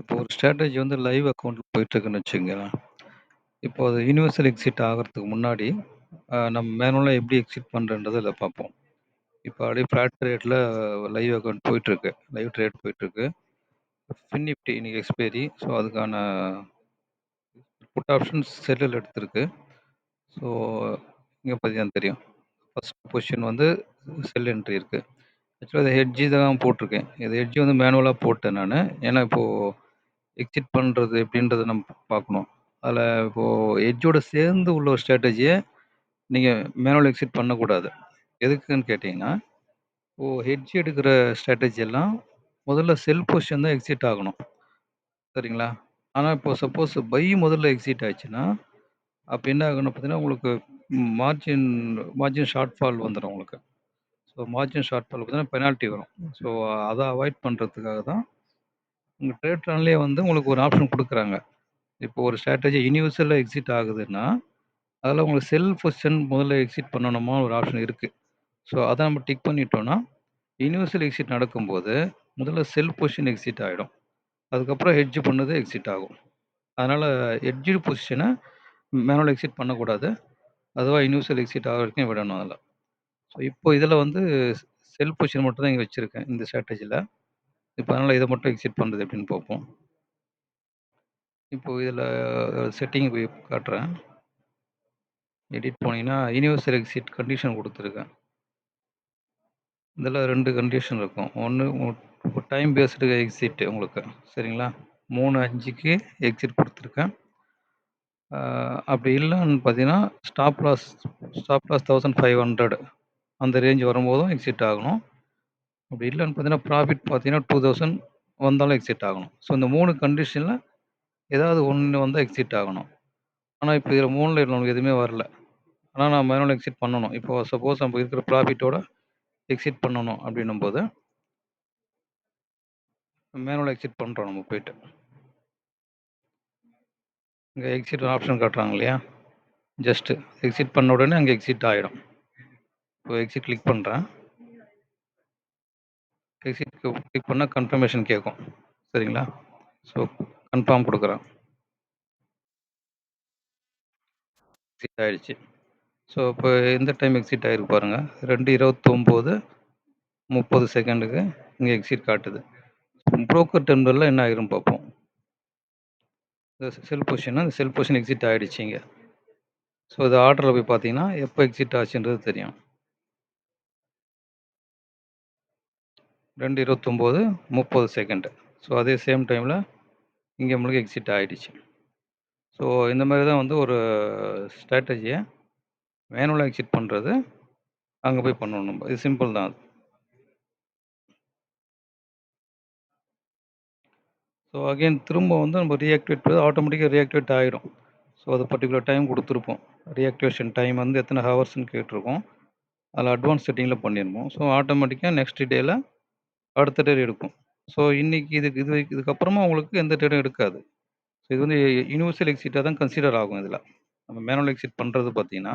இப்போ ஒரு ஸ்ட்ராட்டஜி வந்து லைவ் அக்கவுண்ட்ல போயிட்டுருக்குன்னு வச்சுக்கங்களேன். இப்போ அது யுனிவர்சல் எக்ஸிட் ஆகுறதுக்கு முன்னாடி, நம்ம மேனுவலா எப்படி எக்ஸிட் பண்றோன்றத இதில பார்ப்போம். இப்போ அப்படியே ஃபிளாட் ட்ரேட்ல லைவ் அக்கவுண்ட் போயிட்டுருக்கு. லைவ் ட்ரேட் போயிட்டுருக்கு. FINNIFTY இன்னைக்கு எக்ஸ்பைரி. ஸோ அதுக்கான புட் ஆப்ஷன்ஸ் செல்லில் எடுத்திருக்கு. ஸோ இங்க பார்த்தீங்கன்னா தெரியும். ஃபர்ஸ்ட் பொசிஷன் வந்து செல் என்ட்ரி இருக்கு. ஆக்சுவலா இது ஹெட்ஜ் தான் போட்டிருக்கேன். இது ஹெட்ஜ் வந்து மேனுவலா போட்டேன் நானு. ஏன்னா இப்போ எக்ஸிட் பண்றது எப்படின்றத நம்ம பார்க்கணும். அதில இப்போ எட்ஜோட சேர்ந்து உள்ள ஒரு ஸ்ட்ராட்டஜிய நீங்க மேனுவல் எக்ஸிட் பண்ணக்கூடாது. எதுக்குன்னு கேட்டீங்கன்னா, இப்போ ஹெட்ஜ் எடுக்கிற ஸ்ட்ராட்டஜி எல்லாம் முதல்ல செல் பொசிஷன் தான் எக்ஸிட் ஆகணும். சரிங்களா? ஆனா இப்போ சப்போஸ் பை முதல்ல எக்ஸிட் ஆச்சுன்னா, அப்ப என்ன ஆகும்னு பார்த்தீங்கன்னா, உங்களுக்கு மார்ஜின் மார்ஜின் ஷார்ட் ஃபால் வந்துரும் உங்களுக்கு. ஸோ மார்ஜின் ஷார்ட் ஃபால் பார்த்தீங்கன்னா பெனால்டி வரும். ஸோ அத அவாய்ட் பண்றதுக்காக தான் உங்க ட்ரேட்ரான்லயே வந்து உங்களுக்கு ஒரு ஆப்ஷன் குடுக்குறாங்க. இப்போ ஒரு ஸ்ட்ராட்டஜி யுனிவர்சல்ல எக்ஸிட் ஆகுதுன்னா, அதில உங்களுக்கு செல் பொசிஷன் முதல்ல எக்ஸிட் பண்ணணுமா ஒரு ஆப்ஷன் இருக்கு. ஸோ அத நம்ம டிக் பண்ணிட்டோம்னா, யுனிவர்சல் எக்ஸிட் நடக்கும்போது, முதல்ல செல் பொசிஷன் எக்ஸிட் ஆயிடும். அதுக்கப்புறம் ஹெட்ஜ் பண்ணது எக்ஸிட் ஆகும். அதனால ஹெட்ஜ்டு பொசிஷன மேனுவல் எக்ஸிட் பண்ணக்கூடாது. அதுவா யுனிவர்சல் எக்ஸிட் ஆகுற வரைக்கும் விடணும் அதில. ஸோ இப்போ இதில வந்து செல் பொசிஷன் மட்டும் தான் இங்க வச்சிருக்கேன் இந்த ஸ்ட்ராட்டஜில. இப்போ அதனால இத மட்டும் எக்ஸிட் பண்றது எப்படின்னு பார்ப்போம். இப்போ இதில செட்டிங் போய் காட்டுறேன். எடிட் போனீங்கன்னா, யுனிவர்சல் எக்ஸிட் கண்டிஷன் குடுத்துருக்கேன். இதில 2 கண்டிஷன் இருக்கும். ஒண்ணு டைம் பேஸ்டு எக்ஸிட் உங்களுக்கு. சரிங்களா? 3:05க்கு எக்ஸிட் குடுத்துருக்கேன். அப்படி இல்லன்னு பார்த்தீங்கன்னா, ஸ்டாப் லாஸ் 1500 அந்த ரேஞ்ச் வரும்போதும் எக்ஸிட் ஆகணும். அப்படி இல்லன்னு பார்த்தீங்கன்னா, ப்ராஃபிட் பார்த்தீங்கன்னா 2000 வந்தாலும் எக்ஸிட் ஆகணும். ஸோ இந்த 3 கண்டிஷன்ல ஏதாவது ஒண்ணு வந்தா எக்ஸிட் ஆகணும். ஆனா இப்ப இதில 3ல நமக்கு எதுவுமே வரல. ஆனா நான் மேனுவல் எக்ஸிட் பண்ணணும். இப்போ சப்போஸ் நம்ம இருக்கிற ப்ராஃபிட்டோட எக்ஸிட் பண்ணணும் அப்படின்னும்போது, மேனுவல் எக்ஸிட் பண்றோம் நம்ம போயிட்டு. இங்க எக்ஸிட் ஆப்ஷன் காட்டுறாங்க இல்லையா? ஜஸ்ட் எக்ஸிட் பண்ண உடனே அங்க எக்ஸிட் ஆயிடும். இப்போ எக்ஸிட் கிளிக் பண்றேன். எக்ஸிட் கிளிக் பண்ணா கன்ஃபர்மேஷன் கேட்கும். சரிங்களா? ஸோ கன்ஃபார்ம் குடுக்குறேன். எக்ஸிட் ஆயிடுச்சு. ஸோ இப்போ எந்த டைம் எக்ஸிட் ஆயிருக்கு பாருங்க. 2:29:30 செகண்டுக்கு இங்க எக்ஸிட் காட்டுது. புரோக்கர் டெர்மினல்ல என்ன ஆயிரும்னு பார்ப்போம். செல் பொசிஷன் எக்ஸிட் ஆயிடுச்சு இங்க. ஸோ இது ஆர்டர்ல போய் பார்த்தீங்கன்னா, எப்போ எக்ஸிட் ஆச்சுன்றது தெரியும். 2:29:30 செகண்ட். ஸோ அதே சேம் டைம்ல இங்க நம்மளுக்கு எக்ஸிட் ஆயிடுச்சு. ஸோ இந்த மாரி தான் வந்து ஒரு ஸ்ட்ராட்டஜிய மேனுவலா எக்ஸிட் பண்றது, அங்க போய் பண்ணணும் நம்ம. இது சிம்பிள் தான் அது. ஸோ அகைன் திரும்ப வந்து நம்ம ரீஆக்டிவேட் பண்ணது ஆட்டோமேட்டிக்கா ரீஆக்டிவேட் ஆயிரும். ஸோ அது பர்ட்டிகுலர் டைம் குடுத்துருப்போம். ரீஆக்டிவேஷன் டைம் வந்து எத்தன ஹவர்ஸ்ன்னு கேட்டிருக்கும். அதில அட்வான்ஸ் செட்டிங்ல பண்ணிருப்போம். ஸோ ஆட்டோமேட்டிக்கா நெக்ஸ்ட் டேல அடுத்த டே எடுக்கும். ஸோ இன்னைக்கு இதுக்கப்புறமா உங்களுக்கு எந்த ட்ரேடும் எடுக்காது. ஸோ இது வந்து யுனிவர்சல் எக்ஸிட்டா தான் கன்சிடர் ஆகும் இதுல. நம்ம மேனுவல் எக்ஸிட் பண்றது பார்த்தீங்கன்னா,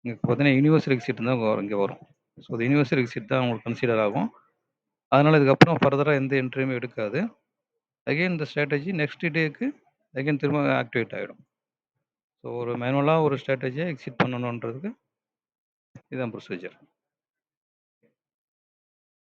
இங்க பார்த்தீங்கன்னா யுனிவர்சல் எக்ஸிட் தான் இங்க வரும். ஸோ அது யுனிவர்சல் எக்ஸிட் தான் உங்களுக்கு கன்சிடர் ஆகும். அதனால இதுக்கப்புறம் ஃபர்தரா எந்த என்ட்ரியுமே எடுக்காது. அகைன் இந்த ஸ்ட்ராட்டஜி நெக்ஸ்ட் டேக்கு அகைன் திரும்ப ஆக்டிவேட் ஆயிடும். ஸோ ஒரு மேனுவலா ஒரு ஸ்ட்ராட்டஜிய எக்ஸிட் பண்ணணுன்றதுக்கு இதான் ப்ரொசீஜர்.